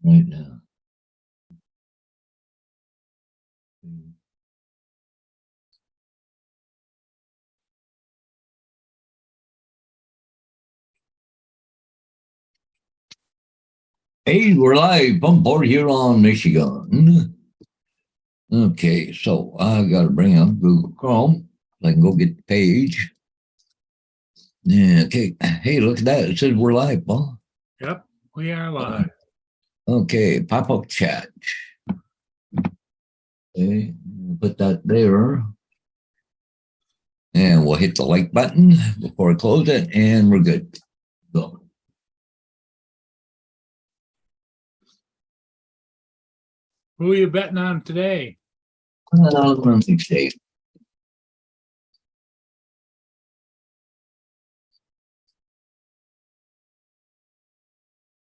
right now. Hey, we're live from Port Huron, Michigan. Okay, so I got to bring up Google Chrome so I can go get the page. Yeah, okay. Hey, look at that. It says we're live, huh? Yep, we are live. Okay, pop-up chat. Okay, put that there. And we'll hit the like button before I close it, and we're good. Go. Who are you betting on today? Let me see.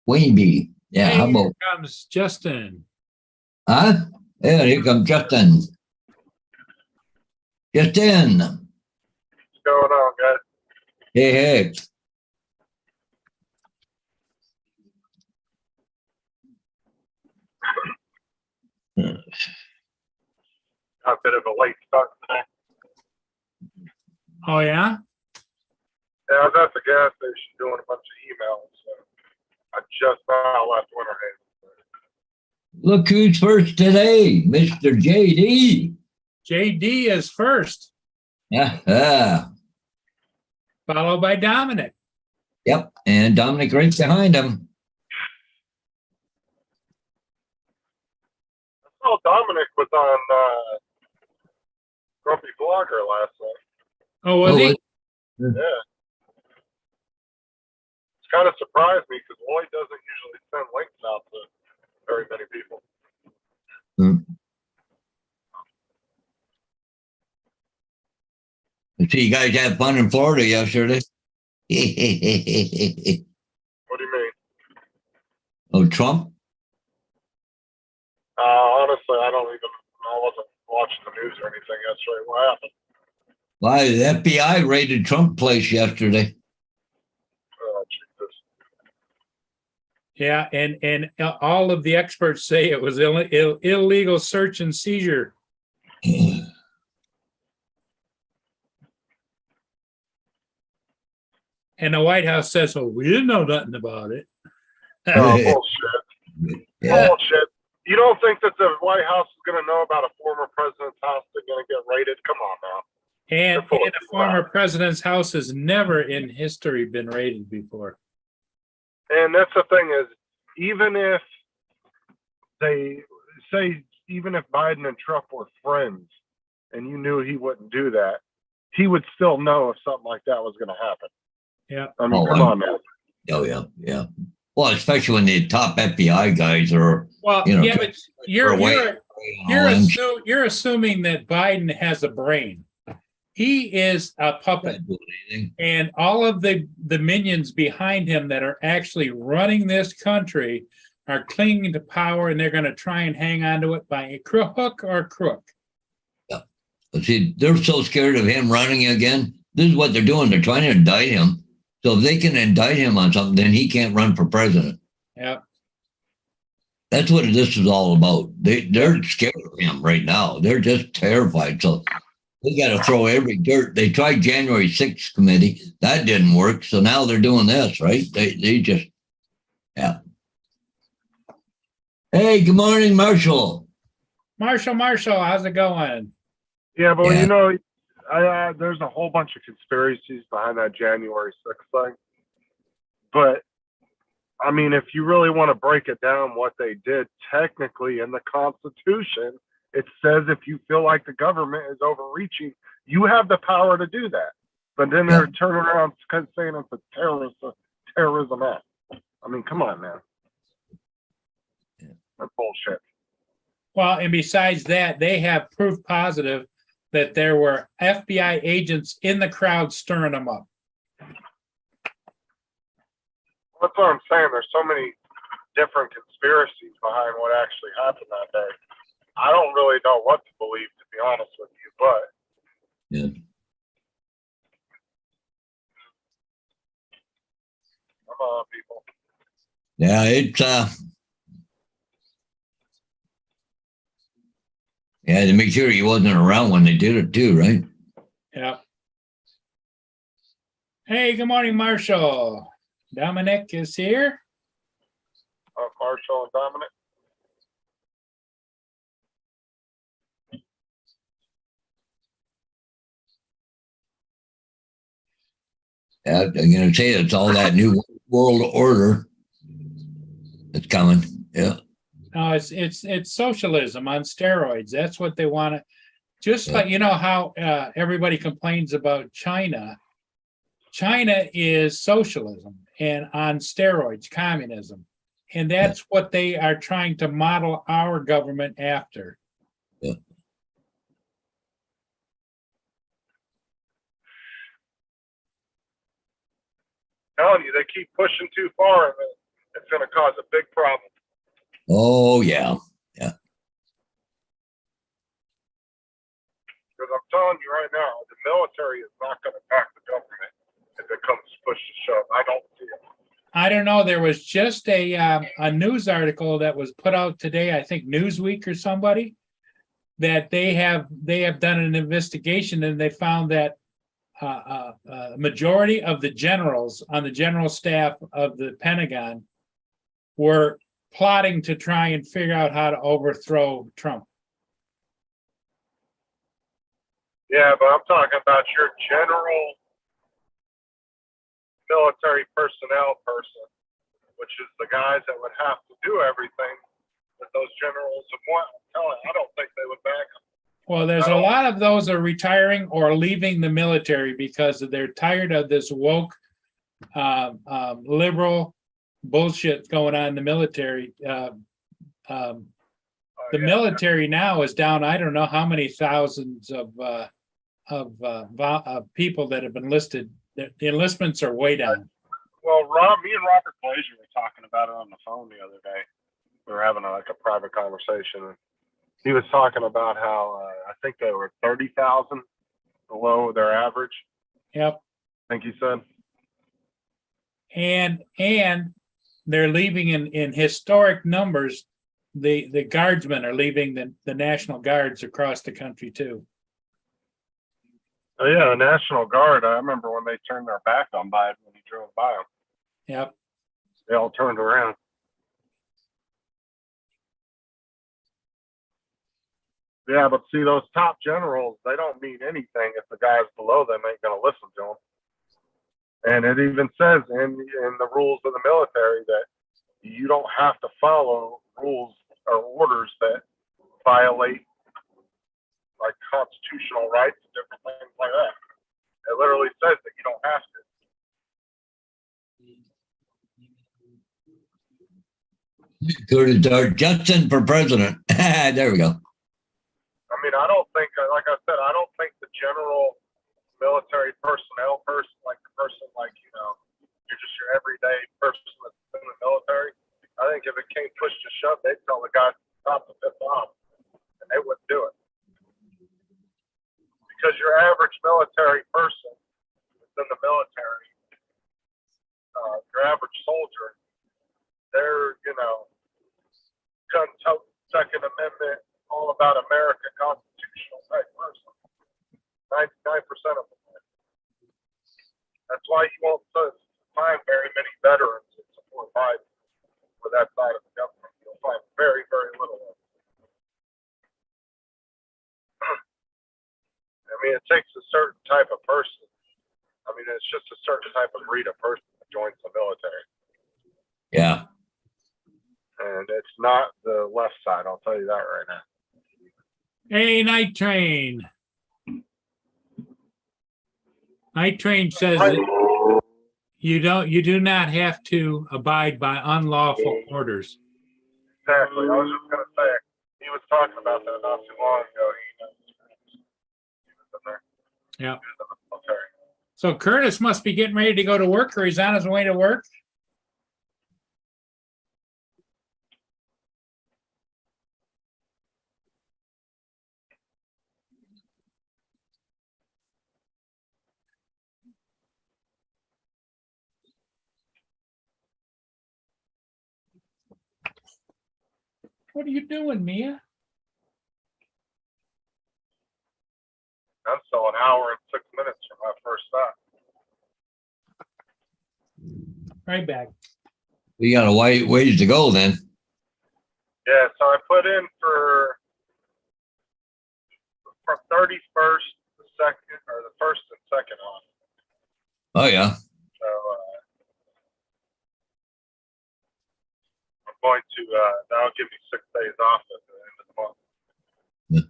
Wayne B. Yeah, Hey, how about? here comes Justin. Huh? Yeah, here comes Justin. Justin. What's going on, guys? Hey, hey. Got a bit of a late start today. Oh, yeah? Yeah, I was at the gas station doing a bunch of emails. So I just now left Winter Haven. Look who's first today, Mr. JD. JD is first, Yeah. followed by Dominic. Yep. And Dominic right behind him. I saw Dominic was on Grumpy Blogger last night. Oh, was he? Yeah. It's kind of surprised me because Lloyd doesn't usually send links out to very many people. See, you guys had fun in Florida yesterday. What do you mean? Oh, Trump? Honestly, I wasn't watching the news or anything yesterday. What happened? Why, the FBI raided Trump place yesterday. Oh, Jesus. Yeah, and all of the experts say it was illegal search and seizure. And the White House says, well, we didn't know nothing about it. Oh, bullshit. Yeah. Bullshit. You don't think that the White House is going to know about a former president's house that's going to get raided? Come on now. And a former president's house has never in history been raided before. And that's the thing is, even if Biden and Trump were friends and you knew he wouldn't do that, he would still know if something like that was going to happen. Yeah. I mean, come on now. Oh, yeah. Well, especially when the top FBI guys are. Well, yeah, but you're assuming that Biden has a brain. He is a puppet, and all of the minions behind him that are actually running this country are clinging to power, and they're going to try and hang on to it by hook or crook. Yeah. See, they're so scared of him running again. This is what they're doing. They're trying to indict him. So if they can indict him on something, then he can't run for president. Yeah. That's what this is all about. They're scared of him right now. They're just terrified. So we got to throw every dirt. They tried January 6th committee. That didn't work. So now they're doing this, right? They just, yeah. Hey, good morning, Marshall. Marshall, how's it going? Yeah, but you know, there's a whole bunch of conspiracies behind that January 6th thing. But I mean, if you really want to break it down, what they did technically in the Constitution, it says if you feel like the government is overreaching, you have the power to do that. But then they're turning around saying it's a terrorism act. I mean, come on, man. That's bullshit. Well, and besides that, they have proof positive that there were FBI agents in the crowd stirring them up. That's what I'm saying. There's so many different conspiracies behind what actually happened that day. I don't really know what to believe, to be honest with you, but come on, people. Yeah, it's Yeah, to make sure he wasn't around when they did it too, right? Yeah. Hey, good morning, Marshall. Dominic is here. Marshall and Dominic. Yeah, I'm going to say it's all that new world order that's coming. Yeah. No, it's socialism on steroids. That's what they want to. Just Yeah. like you know how everybody complains about China. China is socialism and on steroids, communism, and that's what they are trying to model our government after. Yeah. Telling you, they keep pushing too far, and it's going to cause a big problem. Oh yeah. Because I'm telling you right now, the military is not going to back the government if it comes push to shove. I don't see it. I don't know. There was just a news article that was put out today. I think Newsweek or somebody that they have done an investigation and they found that majority of the generals on the general staff of the Pentagon were plotting to try and figure out how to overthrow Trump. Yeah, but I'm talking about your general military personnel person, which is the guys that would have to do everything that those generals would want. I'm telling you, I don't think they would back them. Well, there's a lot of those are retiring or leaving the military because they're tired of this woke, liberal bullshit going on in the military. The military now is down. I don't know how many thousands of people that have been enlisted. The enlistments are way down. Well, me and Robert Glazier were talking about it on the phone the other day. We were having a private conversation. He was talking about how I think they were 30,000 below their average. Yep. I think he said. And they're leaving in historic numbers. The guardsmen are leaving the National Guards across the country too. Oh yeah, the National Guard. I remember when they turned their back on Biden when he drove by them. Yep. They all turned around. Yeah, but see, those top generals, they don't mean anything if the guys below them ain't going to listen to them. And it even says in the rules of the military that you don't have to follow rules or orders that violate like constitutional rights and different things like that. It literally says that you don't have to. Go to Dark Justin for president. There we go. I mean, I don't think, like I said, I don't think the general military personnel person, like the person like, you're just your everyday person that's in the military. I think if it came push to shove, they'd tell the guys top to fifth off, and they wouldn't do it. Because your average military person that's in the military, your average soldier, they're, gun-toting, Second Amendment, all about America, constitutional type person. 99% of them. That's why you won't find very many veterans that support Biden for that side of the government. You'll find very, very little of them. I mean, it takes a certain type of person. I mean, it's just a certain type of breed of person that joins the military. Yeah. And it's not the left side, I'll tell you that right now. Hey, Night Train. Night Train says that you do not have to abide by unlawful orders. Exactly. I was just going to say, he was talking about that not too long ago. He was in there. Yeah. He was in the military. So Curtis must be getting ready to go to work, or he's on his way to work. What are you doing, Mia? I'm still an hour and 6 minutes from my first stop. Right back. You got a ways to go then. Yeah, so I put in for 31st, the second, or the first and second off. Oh yeah. So I'm going to that'll give me 6 days off at the end of the month. Yeah.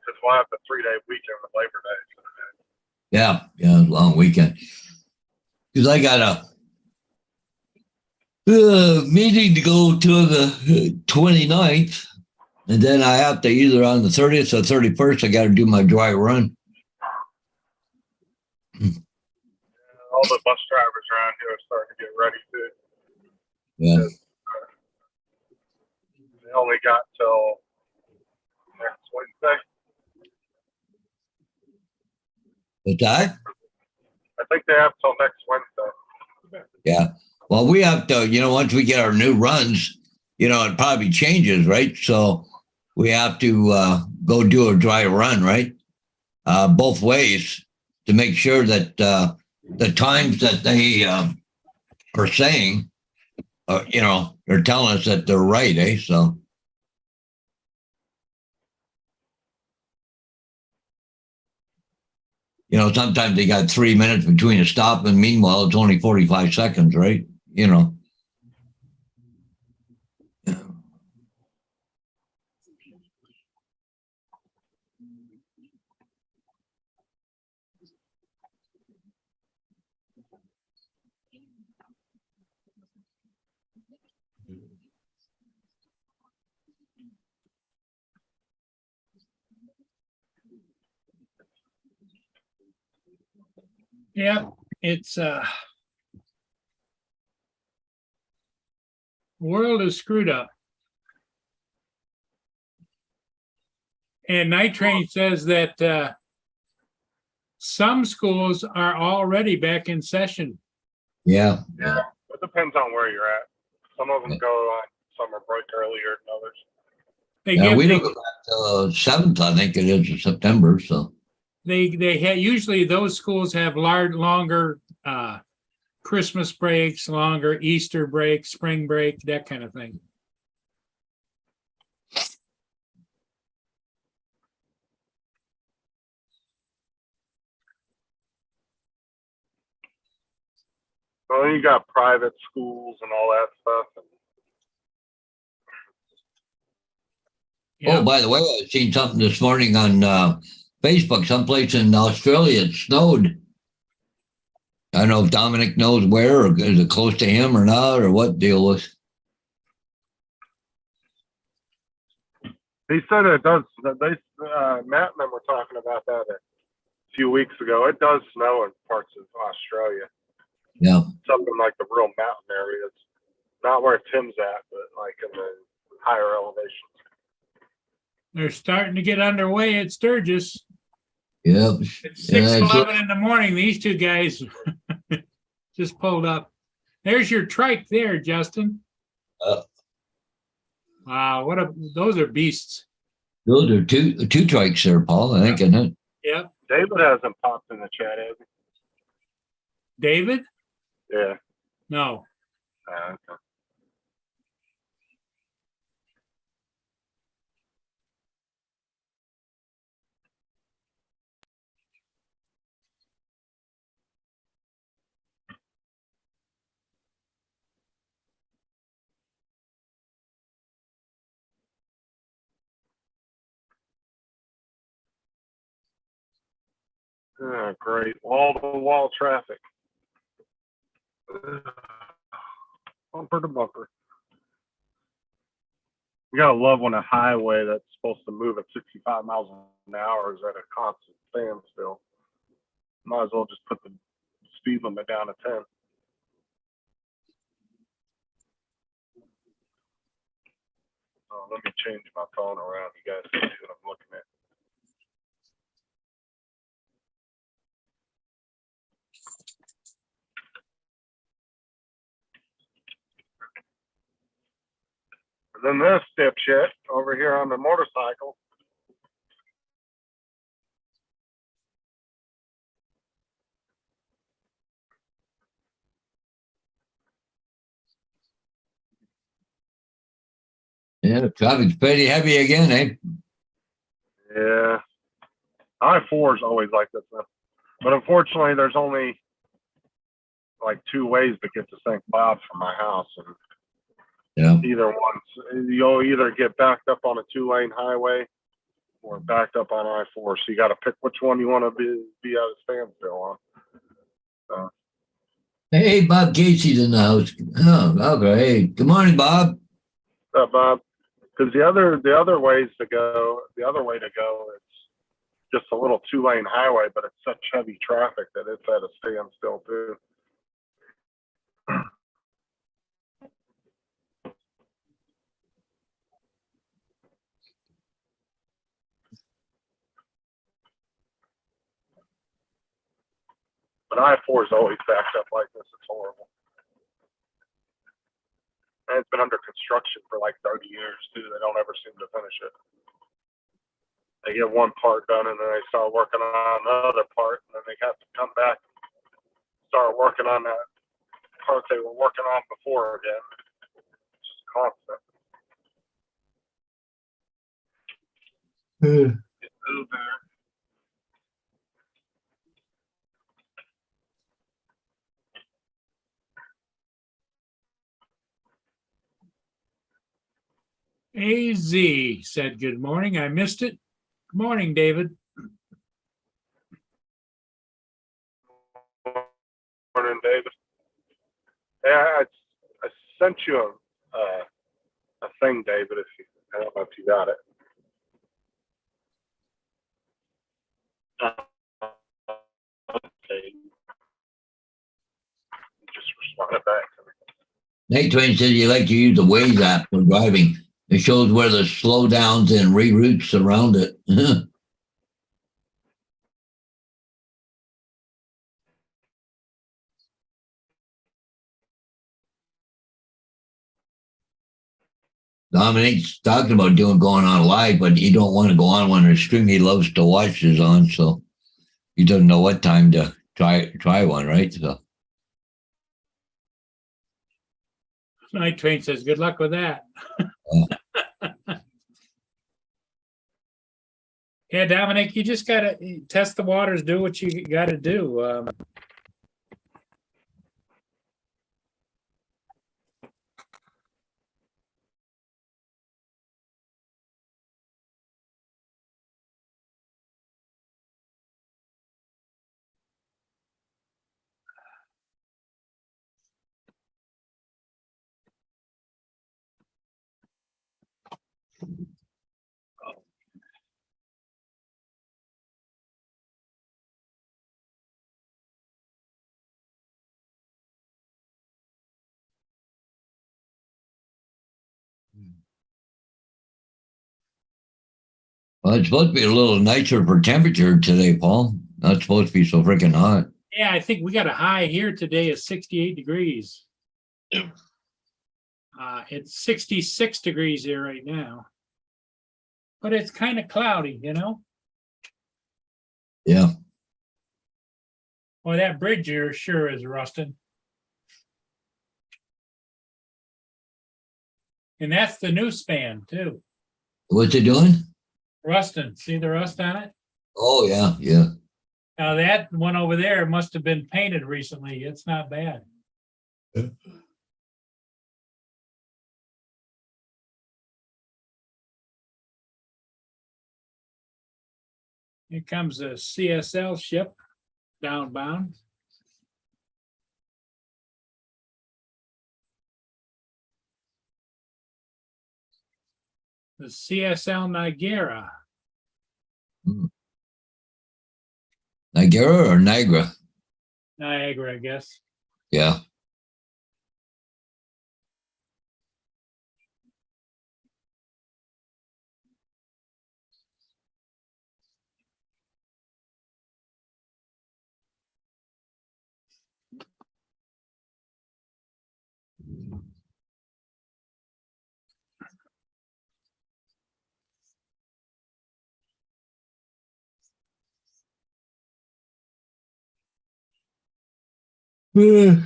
Because we'll have the 3-day weekend with Labor Day. Yeah, long weekend. Because I got a meeting to go to the 29th, and then I have to either on the 30th or 31st, I got to do my dry run. All the bus drivers around here are starting to get ready too. Yeah. They only got till next Wednesday. What's that? I think they have till next Wednesday. Yeah. Well, we have to, once we get our new runs, it probably changes, right? So we have to go do a dry run, right? Both ways to make sure that the times that they are saying, they're telling us that they're right, eh? So. Sometimes they got 3 minutes between a stop, and meanwhile, it's only 45 seconds, right? Yeah, it's world is screwed up. And Night Train says that some schools are already back in session. Yeah. Yeah. It depends on where you're at. Some of them go on summer break earlier than others. We don't go back to 7th, I think it is, of September. So they usually those schools have longer Christmas breaks, longer Easter break, spring break, that kind of thing. Well, you got private schools and all that stuff. Yeah. Oh, by the way, I seen something this morning on Facebook. Someplace in Australia it snowed. I don't know if Dominic knows where, or is it close to him or not, or what deal was. He said it does. Matt and them were talking about that a few weeks ago. It does snow in parts of Australia. Yeah. Something like the real mountain areas. Not where Tim's at, but like in the higher elevations. They're starting to get underway at Sturgis. Yep. It's 6:11 in the morning. These two guys just pulled up. There's your trike there, Justin. Wow, those are beasts. Those are two trikes there, Paul, I think, isn't it? Yep. David hasn't popped in the chat, has he? David? Yeah. No. Okay. Great. Wall-to-wall traffic. Bumper to bumper. You gotta love when a highway that's supposed to move at 65 miles an hour is at a constant standstill. Might as well just put the speed limit down to 10. Oh, let me change my phone around. You guys can see what I'm looking at. And then this dipshit over here on the motorcycle Yeah, traffic's pretty heavy again, eh? Yeah. I-4 is always like this, though. But unfortunately, there's only like two ways to get to St. Cloud from my house, and Yeah. either one, you'll either get backed up on a 2-lane highway or backed up on I-4. So you got to pick which one you want to be at a standstill on. So, Hey, Bob Casey's in the house. Oh, okay. Hey, good morning, Bob. Bob, because the other ways to go, the other way to go, it's just a little 2-lane highway, but it's such heavy traffic that it's at a standstill too. But I-4 is always backed up like this. It's horrible. And it's been under construction for like 30 years too. They don't ever seem to finish it. They get one part done and then they start working on another part, and then they have to come back and start working on that part they were working on before again. It's just constant. Get moved there. AZ said, good morning. I missed it. Good morning, David. Morning, David. Yeah, I sent you a thing, David. I don't know if you got it. Okay. Just responded back to me. Nate Twain says you like to use the Waze app when driving. It shows where the slowdowns and reroutes around it. Dominique's talking about going on live, but he don't want to go on when the stream he loves to watch is on, so he doesn't know what time to try one, right? So Night Train says, good luck with that. Yeah, Dominic, you just got to test the waters, do what you got to do. well, it's supposed to be a little nicer for temperature today, Paul. Not supposed to be so freaking hot. Yeah, I think we got a high here today of 68 degrees. It's 66 degrees here right now. But it's kind of cloudy, you know? Yeah. Well, that bridge here sure is rusting. And that's the new span, too. What's it doing? Rusting. See the rust on it? Oh, yeah, yeah. Now, that one over there must have been painted recently. It's not bad. Here comes a CSL ship downbound. The CSL Niagara. Niagara or Niagara? Niagara, I guess. Yeah. Yeah.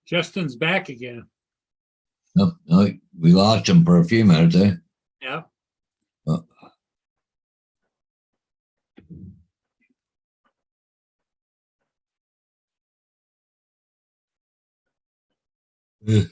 Justin's back again. No, no, we lost him for a few minutes, eh? Yeah. Oh. Yeah.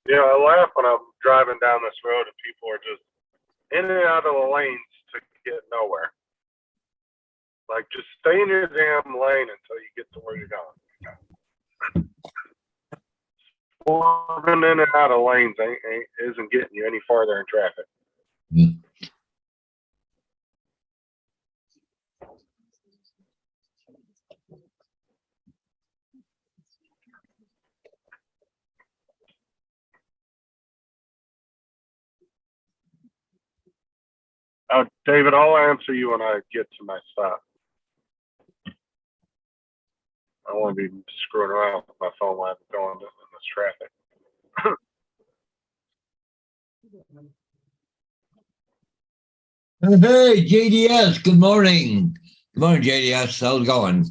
Yeah, I laugh when I'm driving down this road and people are just in and out of the lanes to get nowhere. Like, just stay in your damn lane until you get to where you're going. Swerving in and out of lanes isn't getting you any farther in traffic. Yeah. David, I'll answer you when I get to my stop. I won't be screwing around with my phone while I'm going in this traffic. Hey, JDS, good morning. Good morning, JDS. How's it going?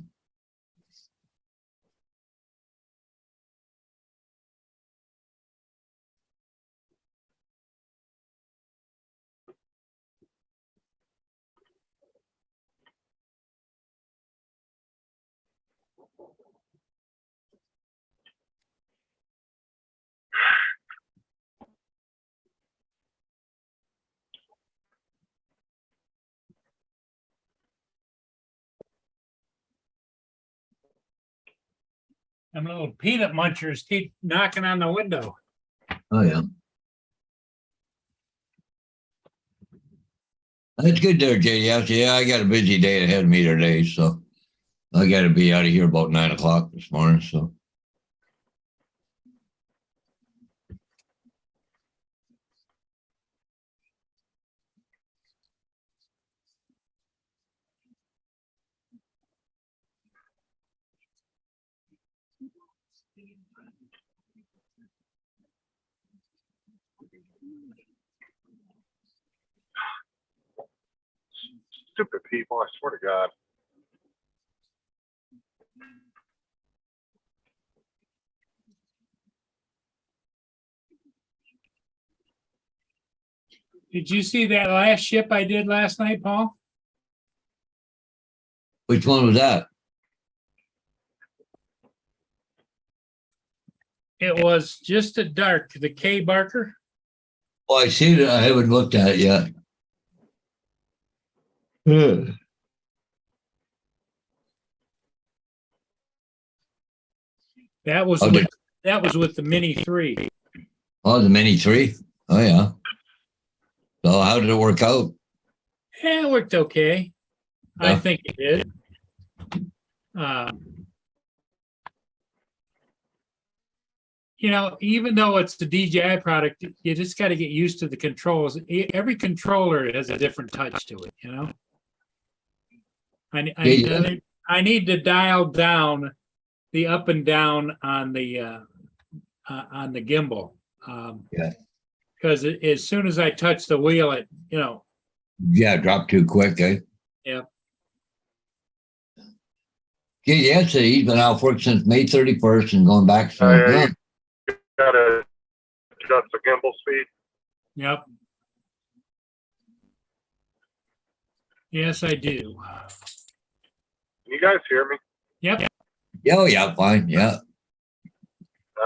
Them little peanut munchers keep knocking on the window. Oh, yeah. That's good there, JDS. Yeah, I got a busy day ahead of me today, so I got to be out of here about 9 o'clock this morning, so. Stupid people, I swear to God. Did you see that last ship I did last night, Paul? Which one was that? It was just a dark, the K Barker. Oh, I see it. I haven't looked at it yet. Yeah. That was Oh, with the Mini 3. Oh, the Mini 3? Oh, yeah. So how did it work out? Yeah, it worked okay. I Yeah. think it did. Even though it's the DJI product, you just got to get used to the controls. Every controller has a different touch to it, I need to dial down the up and down on the gimbal. Yeah. Because as soon as I touch the wheel, it. Yeah, dropped too quick, eh? Yeah. JDS said he's been out of work since May 31st and going back since. You gotta adjust the gimbal speed. Yep. Yes, I do. Can you guys hear me? Yep. Oh, yeah, fine. Yeah.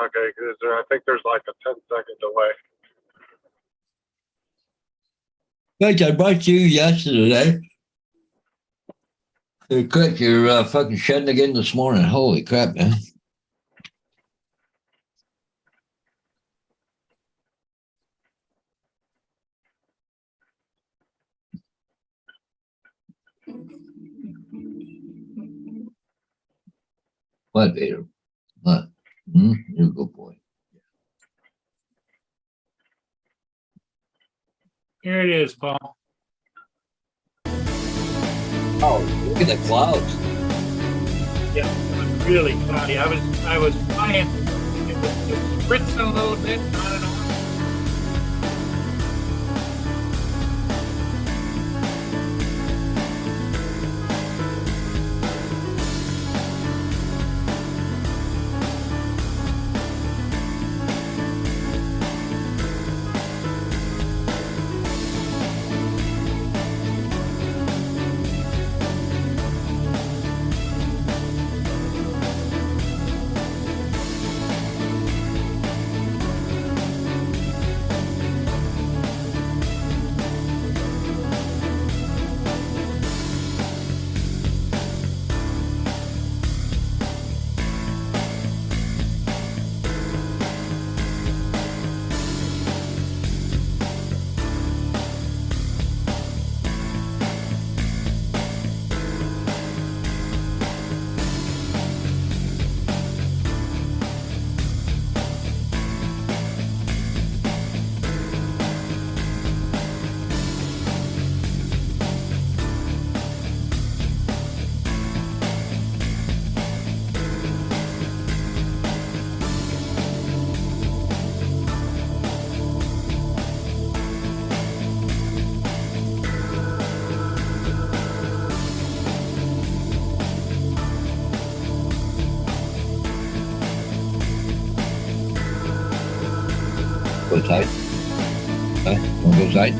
Okay, because I think there's like a 10-second delay. Guys, I brought you yesterday. Hey, quick, you're fucking shedding again this morning. Holy crap, man. What, Vader? What? You're a good boy. Here it is, Paul. Oh, look at the clouds. Yeah, it was really cloudy. I was flying. It was spritzing a little bit, on and on. Go side. Huh? Want to go side?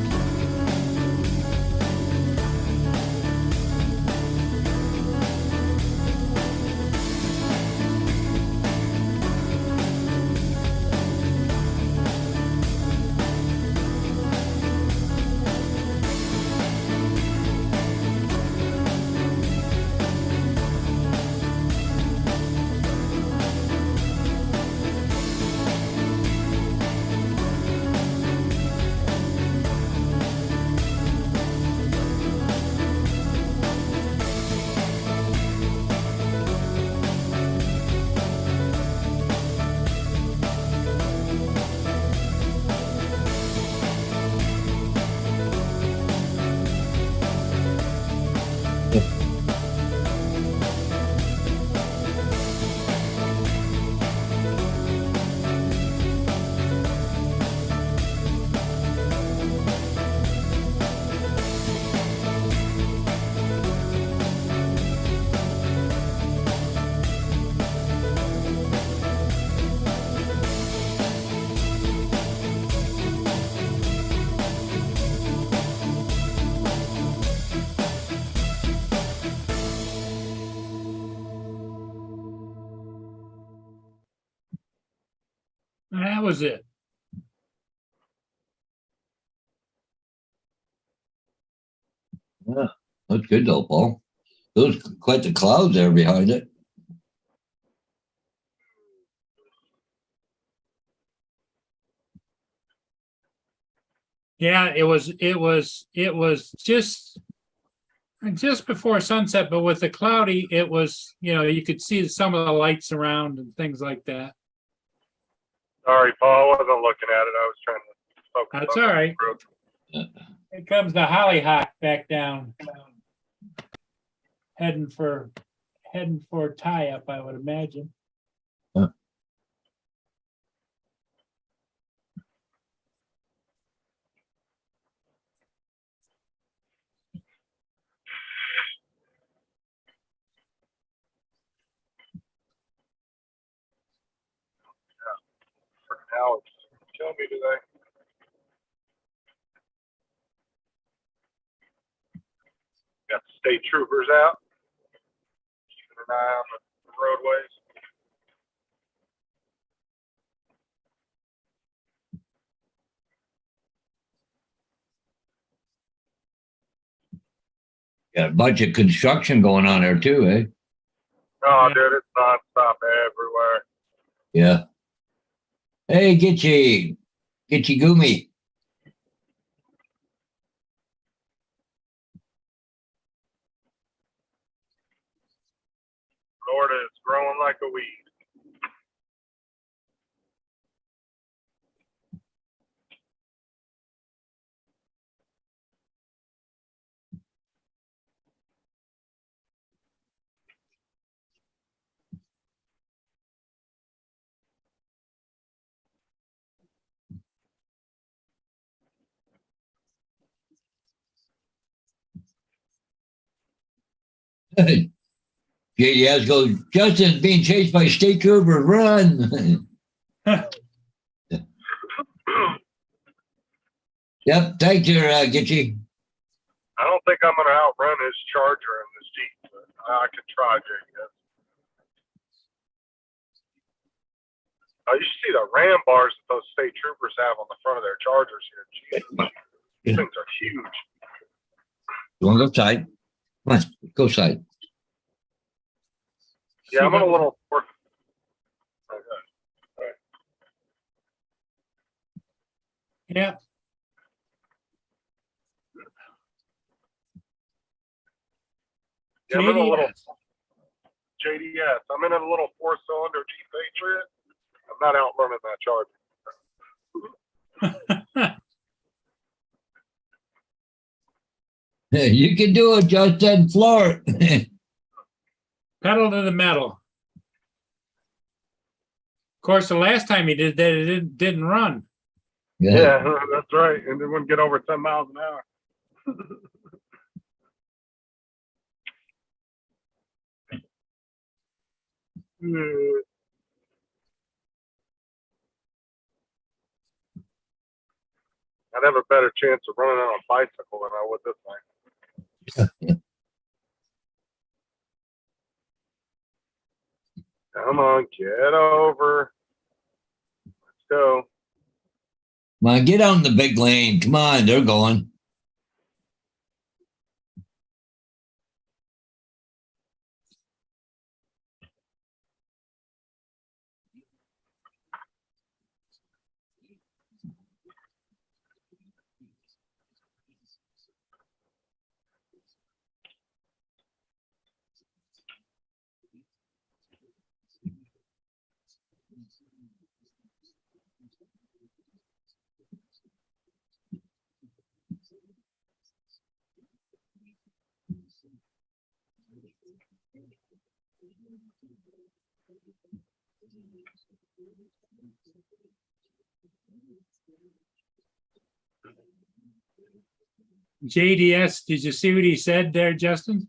And that was it. Yeah, that's good though, Paul. Those quite the clouds there behind it. Yeah, it was just before sunset, but with the cloudy, it was, you could see some of the lights around and things like that. Sorry, Paul. I wasn't looking at it. I was trying to focus. That's on all the right. road. Here comes the hollyhock back down. Heading for tie up, I would imagine. Freaking Alex, kill me today. Got the state troopers out, keeping an eye on the roadways. Got a bunch of construction going on there too, eh? Oh, Yeah. dude, it's nonstop everywhere. Yeah. Hey, Gitchy Gumi. Florida is growing like a weed. JDS goes, Justin's being chased by state troopers, run. Yep, thank you, Gitchy. I don't think I'm going to outrun his Charger in this Jeep, but I could try, JDS. Oh, you should see the ram bars that those state troopers have on the front of their Chargers here. Jesus. These things are huge. You want to go side? Come on, go side. Yeah, I'm on a little. Okay. All right. Yeah. Yeah, I'm in a little JDS. JDS. I'm in a little 4-cylinder Jeep Patriot. I'm not outrunning that Charger. You can do it, Justin. Floor it. Pedal to the metal. Of course, the last time he did that, it didn't run. Yeah, that's right. And it wouldn't get over 10 miles an hour. I'd have a better chance of running on a bicycle than I would this thing. Come on, get over. Let's go. Come on, get out in the big lane. Come on, they're going. JDS, did you see what he said there, Justin?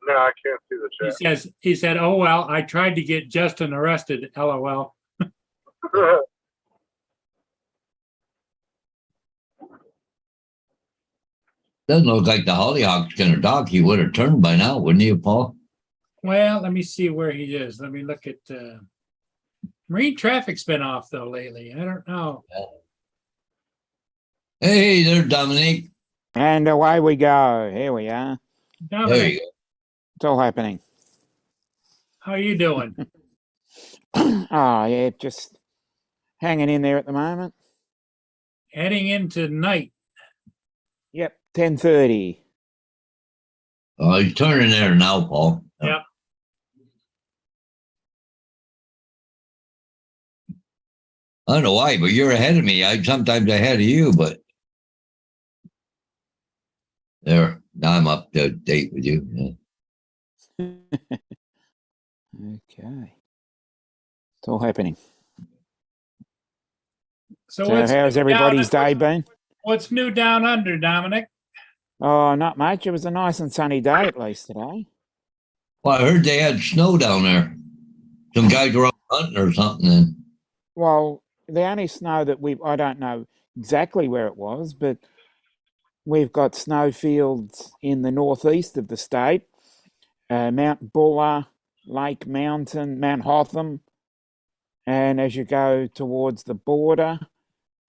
No, I can't see the chat. He said, oh, well, I tried to get Justin arrested, LOL. Doesn't look like the Hollyhock's going to dock. He would have turned by now, wouldn't he, Paul? Well, let me see where he is. Let me look at marine traffic's been off though lately. I don't know. Hey, there's Dominic. And away we go. Here we are. Dominic, There you go. It's all happening. how you doing? Oh, yeah, just hanging in there at the moment. Heading into night. Yep, 10:30. Oh, he's turning there now, Paul. Yep. I don't know why, but you're ahead of me. Sometimes ahead of you, but there. Now I'm up to date with you. Yeah. Okay. It's all happening. So So how's everybody's day been? What's new down under, Dominic? Oh, not much. It was a nice and sunny day at least today. Well, I heard they had snow down there. Some guys were out hunting or something. And Well, the only snow that I don't know exactly where it was, but we've got snowfields in the northeast of the state, Mount Buller, Lake Mountain, Mount Hotham, and as you go towards the border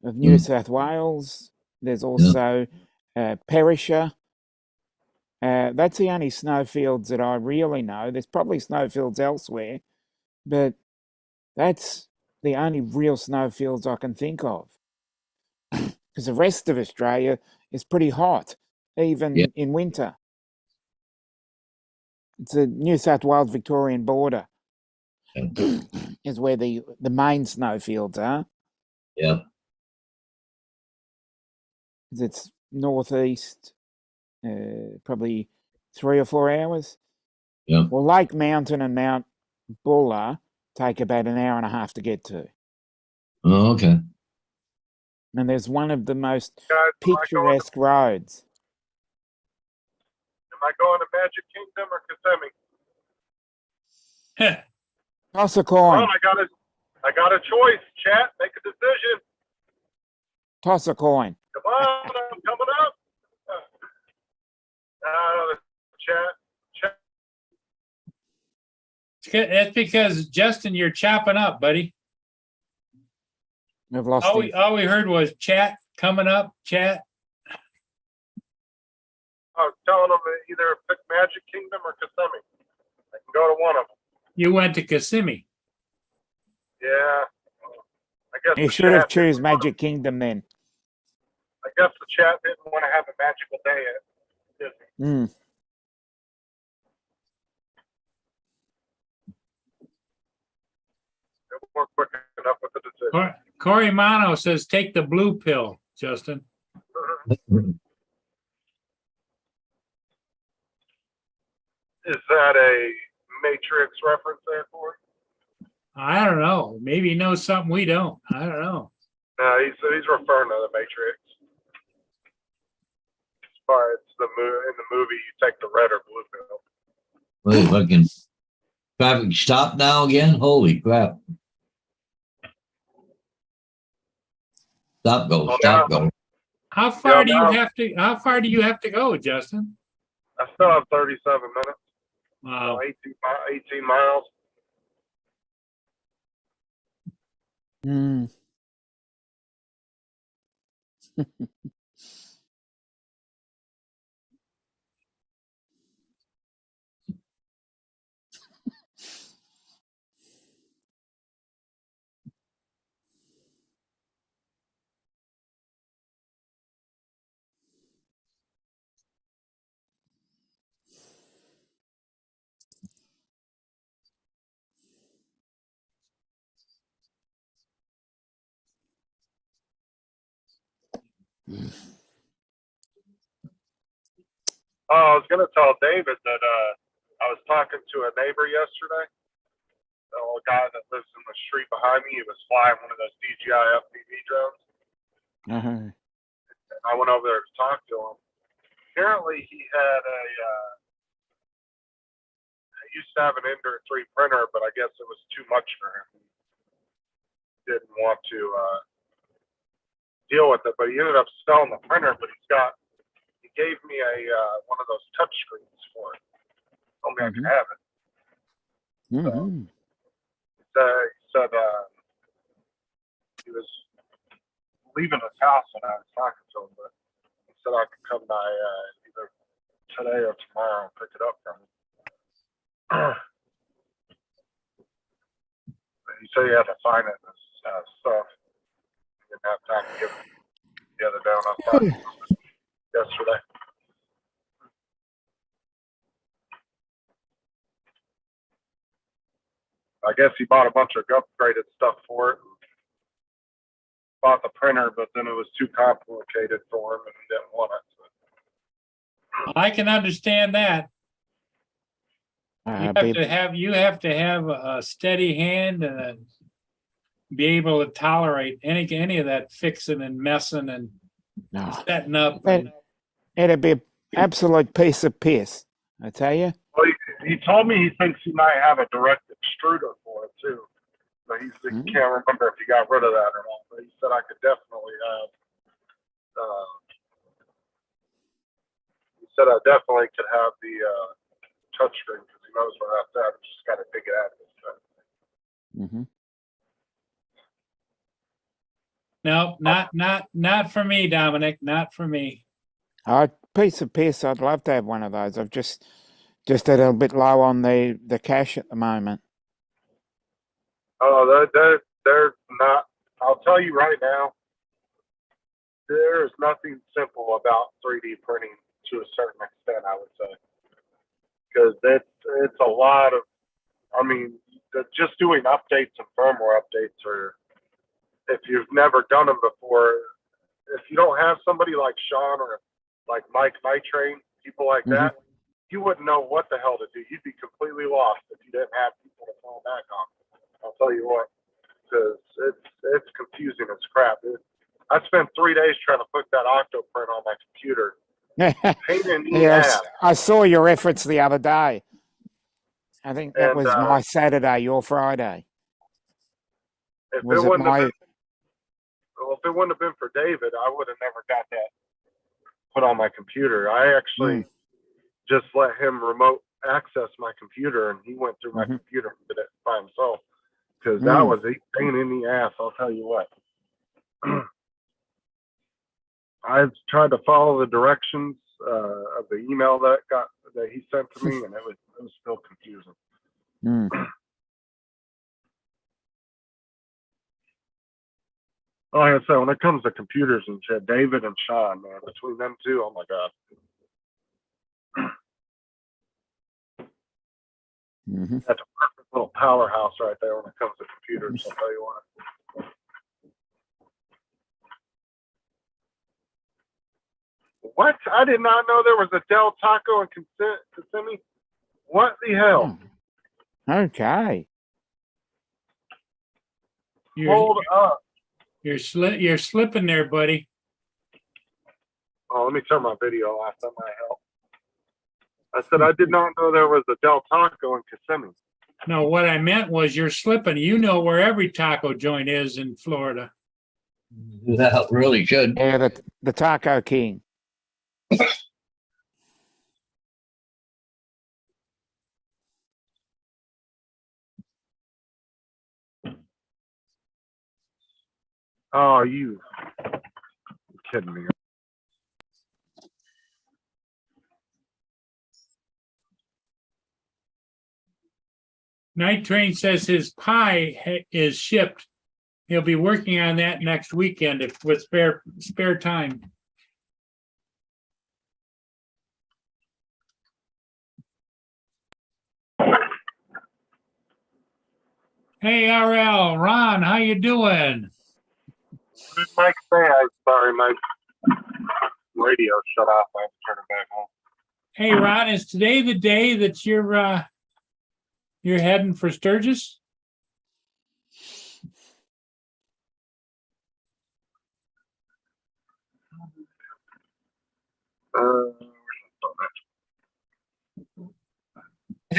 of New South Wales, there's also Perisher. That's the only snowfields that I really know. There's probably snowfields elsewhere, but that's the only real snowfields I can think of. Because the rest of Australia is pretty hot, even in winter. It's the New South Wales Victorian border is where the main snowfields are. yeah. It's northeast, probably 3 or 4 hours. Yeah. Well, Lake Mountain and Mount Buller take about an hour and a half to get to. Oh, okay. And there's one of the most Guys, picturesque roads. am I going to Magic Kingdom or Kissimmee? Toss a Come coin. on, I got a choice. Chat, make a decision. Toss a coin. Come on, I'm coming up. Chat. That's because Justin, you're chopping up, buddy. We've lost All him. all we heard was chat coming up, chat. I was telling them to either pick Magic Kingdom or Kissimmee. I can go to one of them. You went to Kissimmee. Yeah. I guess You the should have chat choose didn't wanna- Magic Kingdom then. I guess the chat didn't want to have a magical day at Disney. Mm. They weren't quick enough with the decision. Corey Mano says take the blue pill, Justin. Is that a Matrix reference there, Corey? I don't know. Maybe he knows something we don't. I don't know. No, he's referring to the Matrix. As far as in the movie, you take the red or blue pill. Wait, fucking traffic stop now again? Holy crap. Stop go. How far do you now- have to? How far do you have to go, Justin? I still have 37 minutes, Wow. 18 miles. Mm. Oh, I was gonna tell David that I was talking to a neighbor yesterday. A guy that lives in the street behind me. He was flying one of those DJI FPV drones, Uh-huh. and I went over there to talk to him. Apparently, he had he used to have an Ender 3 printer, but I guess it was too much for him. He didn't want to deal with it, but he ended up selling the printer. But he gave me one of those touch screens for it. Told me I could have it. Mm-hmm. He said he was leaving his house when I was talking to him, but he said I could come by either today or tomorrow and pick it up from him. He said he had to find it and stuff. He didn't have time to give it the other day when I was talking to him yesterday. I guess he bought a bunch of upgraded stuff for it. Bought the printer, but then it was too complicated for him and he didn't want it. So. I can understand that. You Be- have to have a steady hand and be able to tolerate any of that fixing and messing and no. setting up. It'd be an absolute piece of piss, I tell you. Well, he told me he thinks he might have a direct extruder for it too, but he can't remember if he got rid of that or not. But he said I could definitely have. He said I definitely could have the touchscreen because he knows where that's at. I just got to dig it out. Mm-hmm. No, not for me, Dominic. Not for me. Oh, piece of piss. I'd love to have one of those. I've just a little bit low on the cash at the moment. Oh, they're not. I'll tell you right now, there is nothing simple about 3D printing to a certain extent, I would say, because it's a lot of. I mean, just doing updates and firmware updates, or if you've never done them before, if you don't have somebody like Sean or like Mike Nitrain, people like that, you wouldn't know what the hell to do. You'd be completely lost if you didn't have people to fall back on. I'll tell you what, because it's confusing as crap. I spent 3 days trying to put that Octoprint on my computer Pain in the Yes, ass. I saw your efforts the other day. I think that And was my Saturday, your Friday. if Was it it wouldn't have my? been, well, if it wouldn't have been for David, I would have never got that put on my computer. I actually just let him remote access my computer, and he went through my Mhm. computer and did it by himself. Because that was a pain in the ass, I'll tell you what. I've tried to follow the directions of the email that he sent to me, and it was still confusing. Like I said, when it comes to computers and shit, David and Sean, man, between them two, oh my god. That's a perfect little powerhouse right there when it comes to computers, I'll tell you what. What? I did not know there was a Del Taco in Kissimmee. What the hell? Okay. Hold up. You're slipping there, buddy. Oh, let me turn my video off. That might help. I said I did not know there was a Del Taco in Kissimmee. No, what I meant was you're slipping. You know where every taco joint is in Florida. That really should. Yeah, the Taco King. Oh, you're kidding me. Night Train says his pie is shipped. He'll be working on that next weekend with spare time. Hey, RL, Ron, how you doing? What did Mike say? I'm sorry, my radio shut off. I have to turn it back on. Hey, Ron, is today the day that you're heading for Sturgis?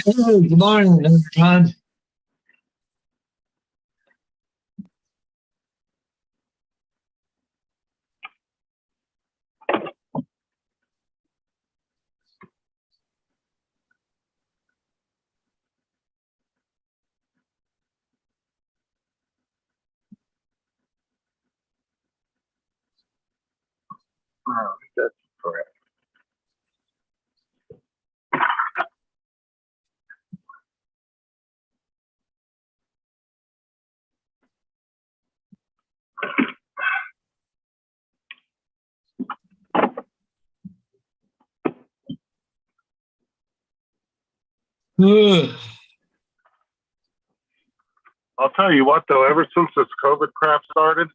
Good morning, John. That's correct. I'll tell you what, though, ever since this COVID crap started,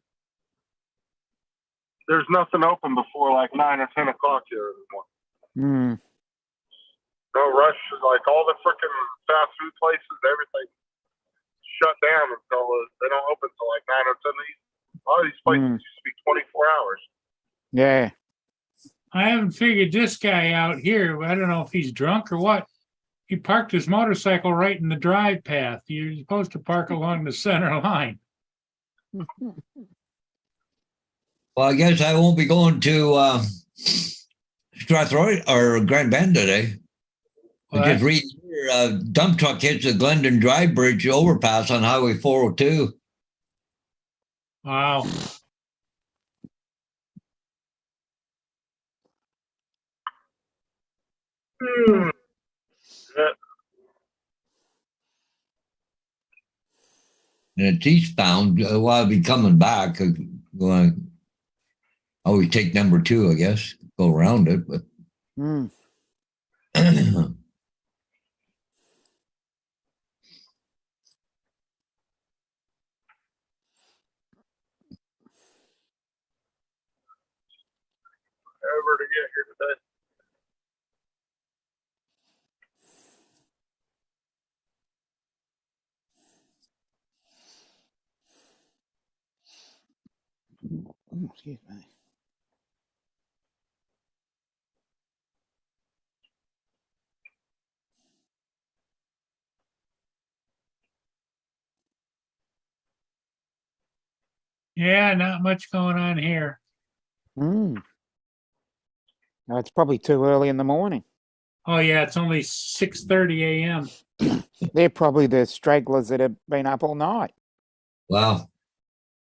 there's nothing open before like 9 or 10 o'clock here anymore. No rush. Like all the freaking fast food places, everything shut down until they don't open until like 9 or 10. A lot of these places used to be 24 hours. Yeah. I haven't figured this guy out here. I don't know if he's drunk or what. He parked his motorcycle right in the drive path. You're supposed to park along the center line. Well, I guess I won't be going to Strathroy or Grand Bend today. I just read here, dump truck hits the Glendon Drive Bridge overpass on Highway 402. Wow. Yeah. And it's eastbound. Well, I'll be coming back. I always take number 2, I guess, go around it. But Ever to get here today. Excuse me. Yeah, not much going on here. No, it's probably too early in the morning. Oh yeah, it's only 6:30 a.m. They're probably the stragglers that have been up all night. Wow.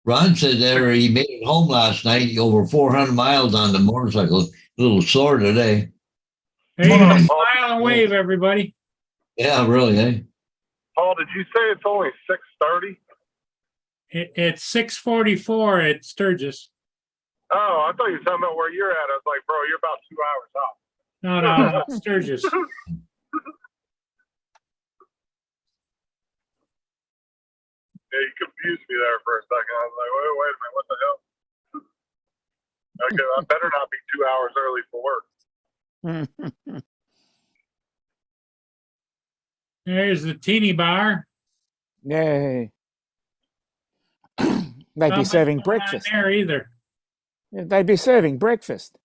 Ron said there he made it home last night, over 400 miles on the motorcycle. A little sore today. There you go. Paul, Smile and wave, everybody. Yeah, really, eh? Paul, did you say it's only 6:30? It's 6:44 at Sturgis. Oh, I thought you were talking about where you're at. I was like, bro, you're about 2 hours off. No, no, it's Sturgis. Yeah, you confused me there for a second. I was like, wait a minute, what the hell? Okay, I better not be 2 hours early for work. There's the teeny bar. Yay. They'd Not be much serving going on breakfast. there either. They'd be serving breakfast.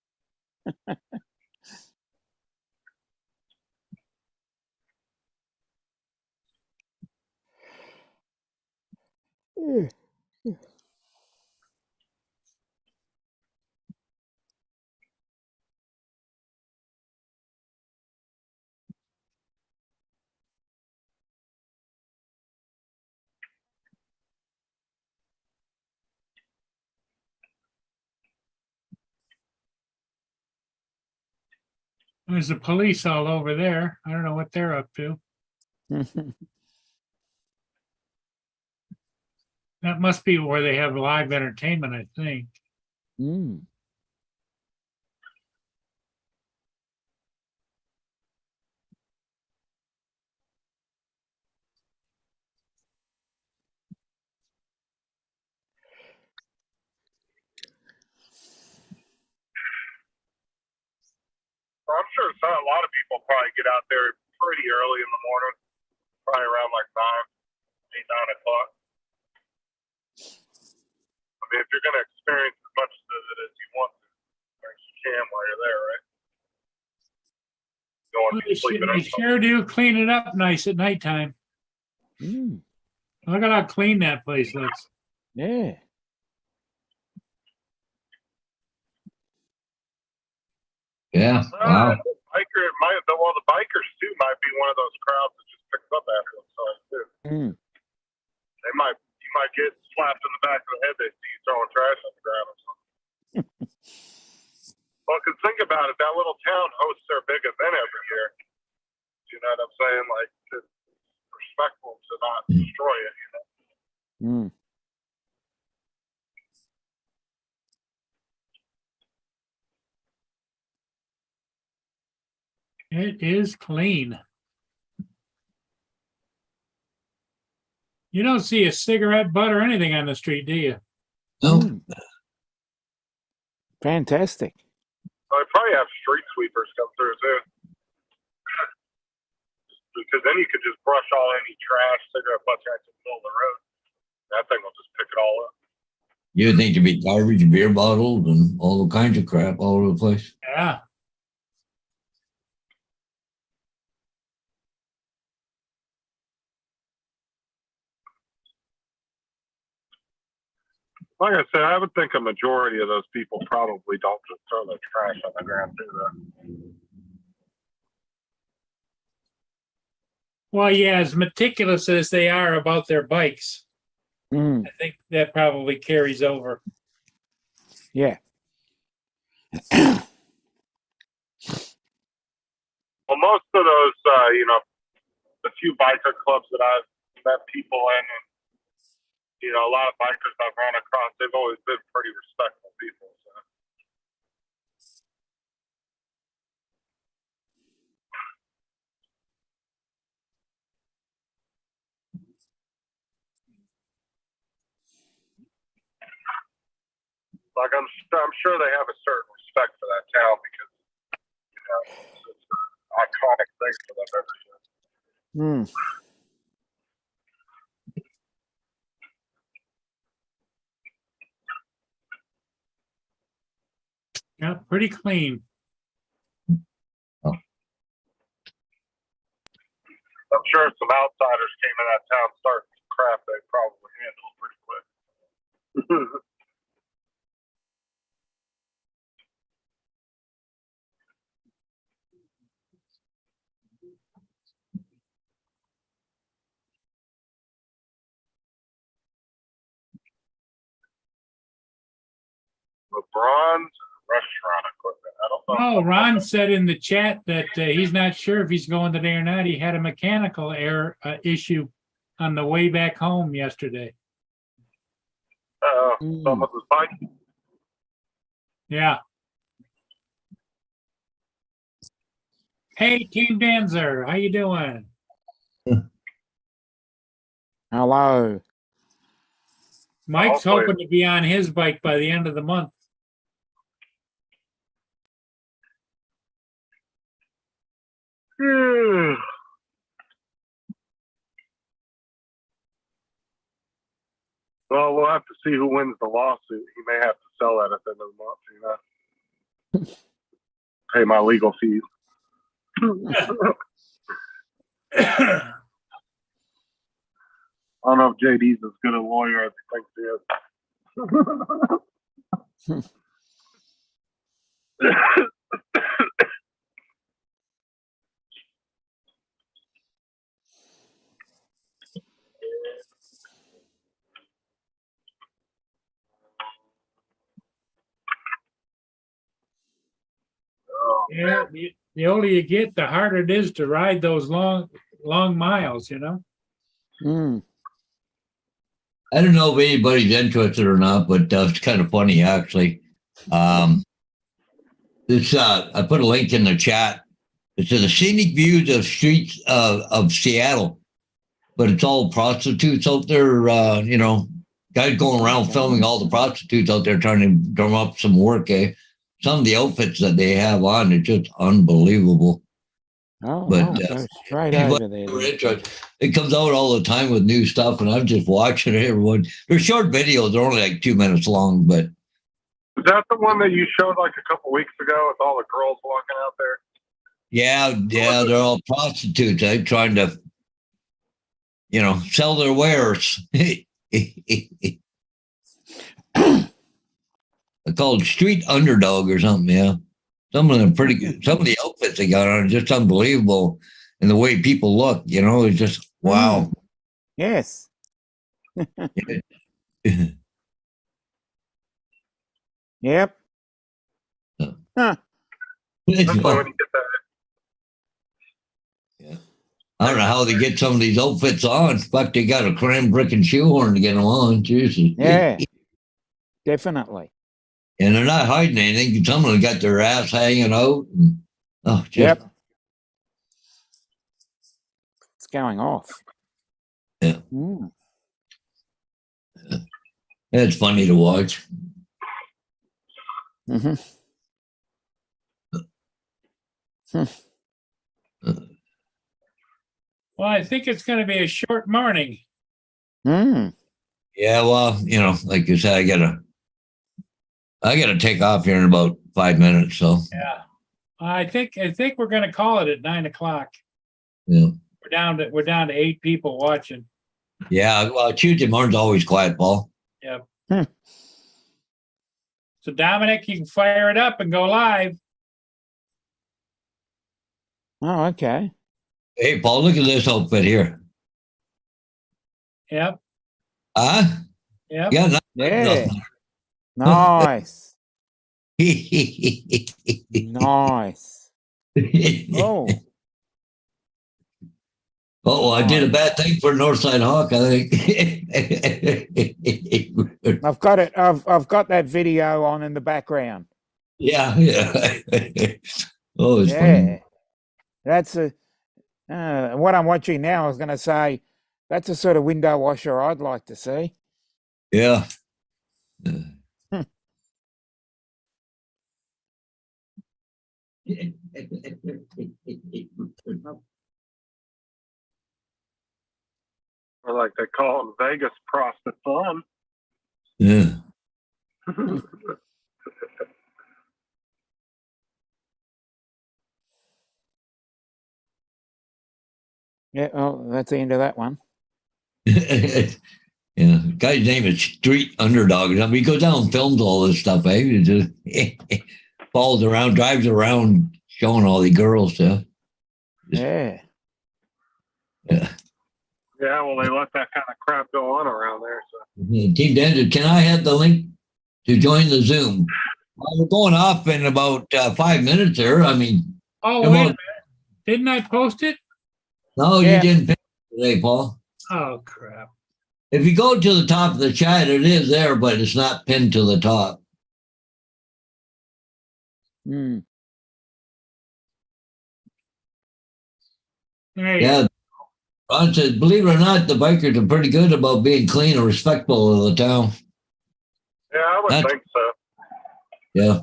There's the police all over there. I don't know what they're up to. That must be where they have live entertainment, I think. Mm. I'm sure a lot of people probably get out there pretty early in the morning, probably around like 9 o'clock. I mean, if you're going to experience as much of it as you want to, you can while you're there, right? You don't want to be sleeping They on something. sure do clean it up nice at nighttime. Mm. Look at how clean that place looks. Yeah. Yeah. Wow. The bikers too might be one of those crowds that just picks up after themselves too. Mm. You might get slapped in the back of the head. They see you throwing trash on the ground or something. Well, because think about it, that little town hosts their big event every year. You know what I'm saying? Like, it's respectful to not destroy it. You know. Mm. It is clean. You don't see a cigarette butt or anything on the street, do you? No. Mm. Fantastic. Well, they probably have street sweepers come through too. Because then you could just brush all any trash, cigarette butts right to the middle of the road. That thing will just pick it all up. You think there'd be garbage, beer bottles, and all kinds of crap all over the place? Yeah. Like I said, I would think a majority of those people probably don't just throw their trash on the ground, do that. Well, yeah, as meticulous as they are about their bikes, Mm. I think that probably carries over. Yeah. Well, most of those, the few biker clubs that I've met people in, and a lot of bikers I've run across, they've always been pretty respectful people. So. Like I'm sure they have a certain respect for that town because it's an iconic thing for them every year. Mm. Yeah, pretty clean. I'm sure if some outsiders came in that town starting some crap, they'd probably handle it pretty quick. LeBron's restaurant equipment. I don't know. Oh, Ron said in the chat that he's not sure if he's going today or not. He had a mechanical error issue on the way back home yesterday. Someone was biking. Yeah. Hey, Team Danzer, how you doing? Hello. Mike's Hopefully. hoping to be on his bike by the end of the month. Well, we'll have to see who wins the lawsuit. He may have to sell that at the end of the month, Pay my legal fees. I don't know if JD's as good a lawyer as he thinks he is. Yeah, the older you get, the harder it is to ride those long miles, you know? Mm. I don't know if anybody's interested or not, but it's kind of funny actually. This I put a link in the chat. It's the scenic views of streets of Seattle, but it's all prostitutes out there. Guys going around filming all the prostitutes out there trying to drum up some work. Some of the outfits that they have on are just unbelievable. Oh, But, I'll go straight Anybody over there. who are then. interested, it comes out all the time with new stuff, and I'm just watching it. Everyone, they're short videos; they're only like 2 minutes long. But Is that the one that you showed like a couple weeks ago with all the girls walking out there? yeah, they're all prostitutes. Trying to, sell their wares. They're called Street Underdog or something. Yeah, some of them pretty good. Some of the outfits they got on are just unbelievable, and the way people look, it's just wow. Yes. Yep. Huh. Especially when you get that. I don't know how they get some of these outfits on. Fuck, they got a cram brick and shoehorn to get them on. Jesus. Yeah. Definitely. And they're not hiding anything. Some of them got their ass hanging out. Yep. It's going off. Yeah. Mm. It's funny to watch. Mm-hmm. Well, I think it's going to be a short morning. Mm. Yeah, well, like you said, I gotta take off here in about 5 minutes. So Yeah. I think we're going to call it at 9 o'clock. yeah. We're down to 8 people watching. Yeah, well, Tuesday morning's always quiet, Paul. Yep. Hmm. So Dominic, you can fire it up and go live. Oh, okay. Hey, Paul, look at this outfit here. Yep. Huh? Yep. Yeah. Yeah. Nice. Nice. Oh. Oh, I did a bad thing for Northside Hawk, I think. I've got it. I've got that video on in the background. Yeah. Oh, it's Yeah. funny. That's what I'm watching now. I was going to say that's a sort of window washer I'd like to see. Yeah. Or like they call it Vegas prostitute. Yeah. Yeah. Oh, that's the end of that one. Yeah, guy's name is Street Underdog. I mean, he goes down and films all this stuff. He just follows around, drives around, showing all the girls stuff. Yeah. Yeah. Yeah, well, they let that kind of crap go on around there. So Team Denver, can I have the link to join the Zoom? Well, we're going off in about 5 minutes here. I mean, Oh, come wait a on. minute. Didn't I post it? No, Yeah. you didn't pick it today, Paul. Oh, crap. If you go to the top of the chat, it is there, but it's not pinned to the top. Hmm. There you Yeah. Ron says, believe it or not, the bikers are pretty good about being clean and respectful of the town. yeah, I would That's- think so. Yeah.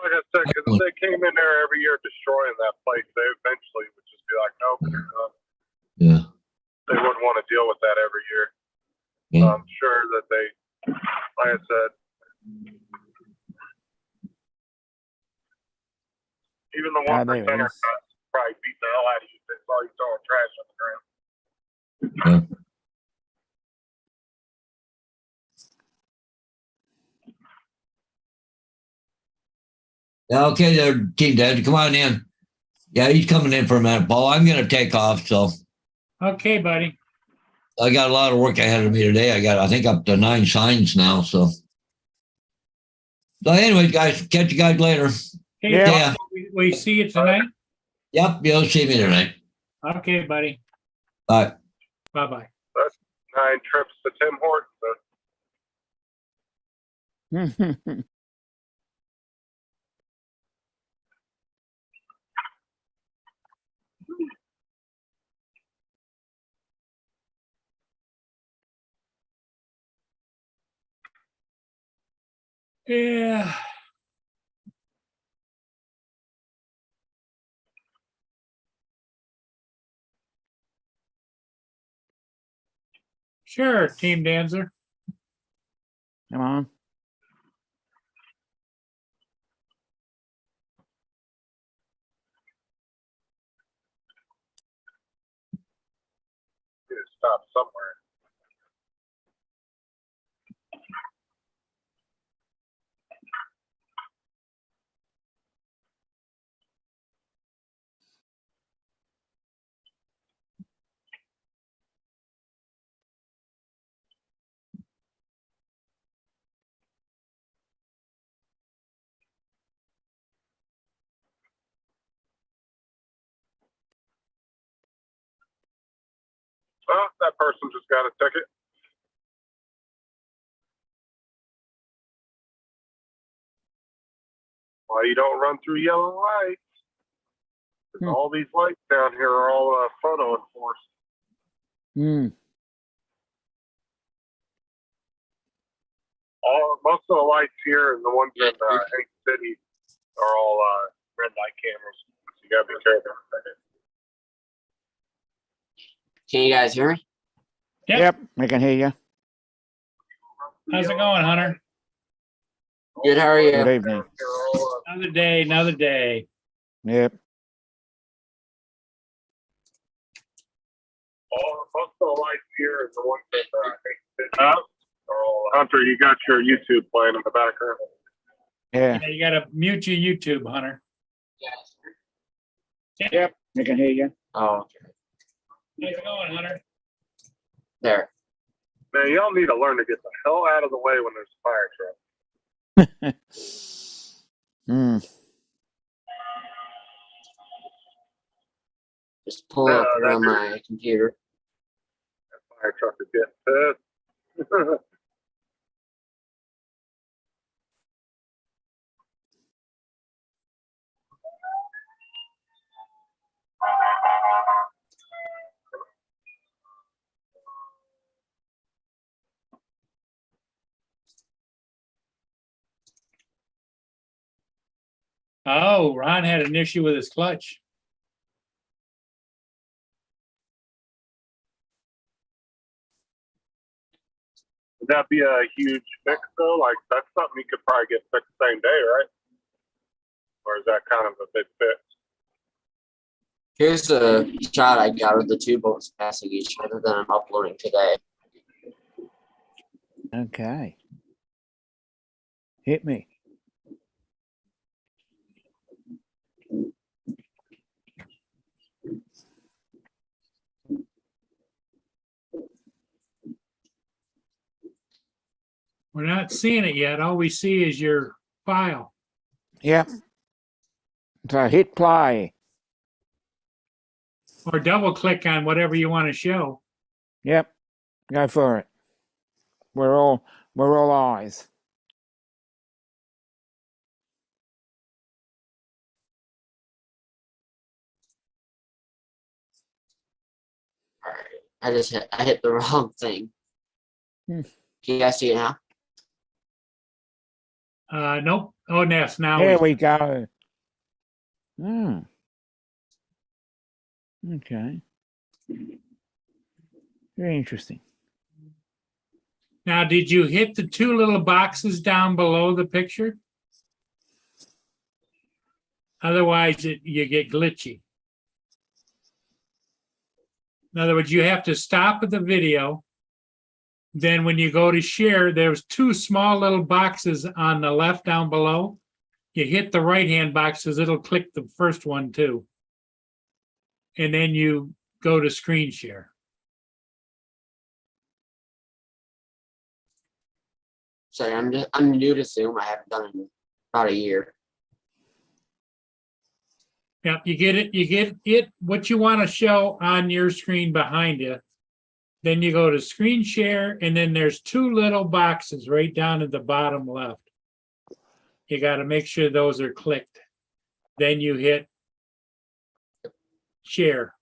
Like I said, because if they came in there every year destroying that place, they eventually would just be like, nope, you're done. Yeah. They wouldn't want to deal with that every year. Yeah. I'm sure that they, like I said, even the Ah, 1% there it are is. probably beat the hell out of you if they saw you throwing trash on the ground. Yeah. Yeah, okay, there, Team Dad, come on in. Yeah, he's coming in for a minute, Paul. I'm going to take off, so Okay, buddy. I got a lot of work ahead of me today. I think, up to 9 signs now. So anyways, guys, catch you guys later. Hey, Yeah. Yeah. we see you tonight? Yep, you'll see me tonight. Okay, buddy. Bye. Bye-bye. 9 trips to Tim Hortons. Yeah. Sure, Team Dancer. Come on. Stop somewhere. Well, that person just got a ticket. Why you don't run through yellow lights? 'Cause all these lights down here are all photo enforced. Hmm. Most of the lights here and the ones in Hank City are all red light cameras. So you gotta be careful. Can you guys hear me? Yep. Yep, I can hear you. How's it going, Hunter? Good, how are you? Good evening. They're all, Another day, another day. Yep. most of the lights here and the ones in Hank City are all. Hunter, you got your YouTube playing in the background. Yeah. Yeah, you gotta mute your YouTube, Hunter. Yep, I can hear you. Oh, okay. How's it going, Hunter? There. Man, y'all need to learn to get the hell out of the way when there's a fire truck. Hmm. Just pull up here on my computer. That fire truck is getting pissed. Oh, Ron had an issue with his clutch. Would that be a huge fix though? Like that's something you could probably get fixed the same day, right? Or is that kind of a big fix? Here's a shot I got of the two boats passing each other that I'm uploading today. Okay. Hit me. We're not seeing it yet. All we see is your file. Yep. So hit play. Or double click on whatever you want to show. Yep. Go for it. We're all eyes. All right. I hit the wrong thing. Hmm. Can you guys see it now? Nope. Oh, yes, now There we go. Okay. Very interesting. Now, did you hit the two little boxes down below the picture? Otherwise, you get glitchy. In other words, you have to stop at the video. Then when you go to share, there's two small little boxes on the left down below. You hit the right-hand boxes, it'll click the first one too. And then you go to screen share. Sorry, I'm new to Zoom. I haven't done it in about a year. Yep, you get it, what you want to show on your screen behind you. Then you go to screen share, and then there's two little boxes right down at the bottom left. You got to make sure those are clicked. Then you hit share.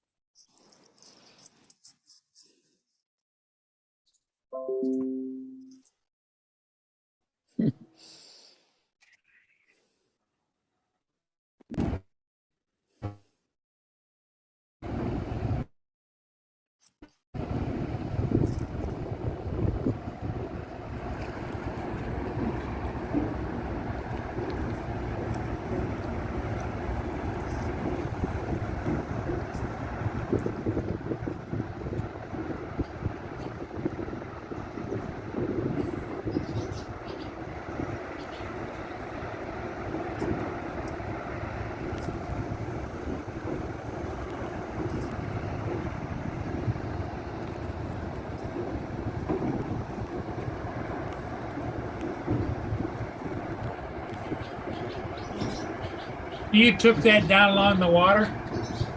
You took that down along the water,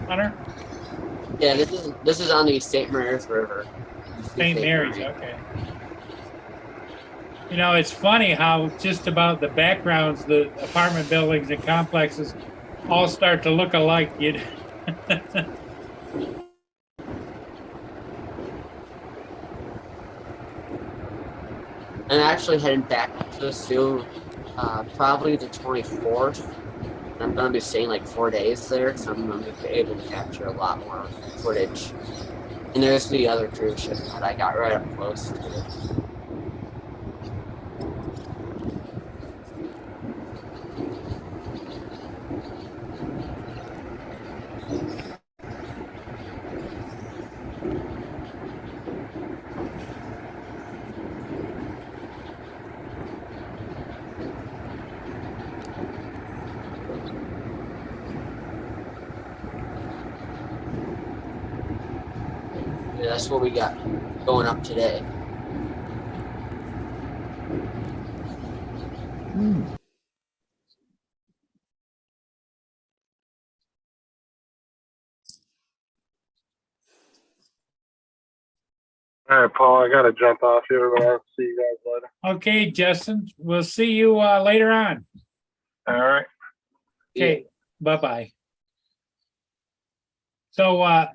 Hunter? Yeah, this is on the St. Mary's River. St. Mary's, okay. You know, it's funny how just about the backgrounds, the apartment buildings and complexes all start to look alike. I'm actually heading back to the zoo, probably the 24th. I'm going to be staying like 4 days there, so I'm going to be able to capture a lot more footage. And there's the other cruise ship that I got right up close to. Yeah, that's what we got going up today. All right, Paul, I got to jump off here, but I'll see you guys later. Okay, Justin, we'll see you later on. All right. Okay, bye-bye. So,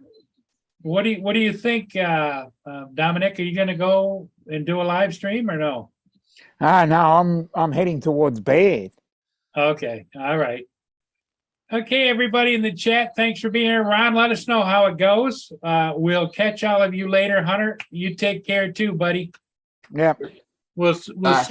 what do you think, Dominic? Are you going to go and do a live stream or no? No, I'm heading towards bed. Okay, all right. Okay, everybody in the chat, thanks for being here. Ron, let us know how it goes. We'll catch all of you later. Hunter, you take care too, buddy. Yep. We'll Bye.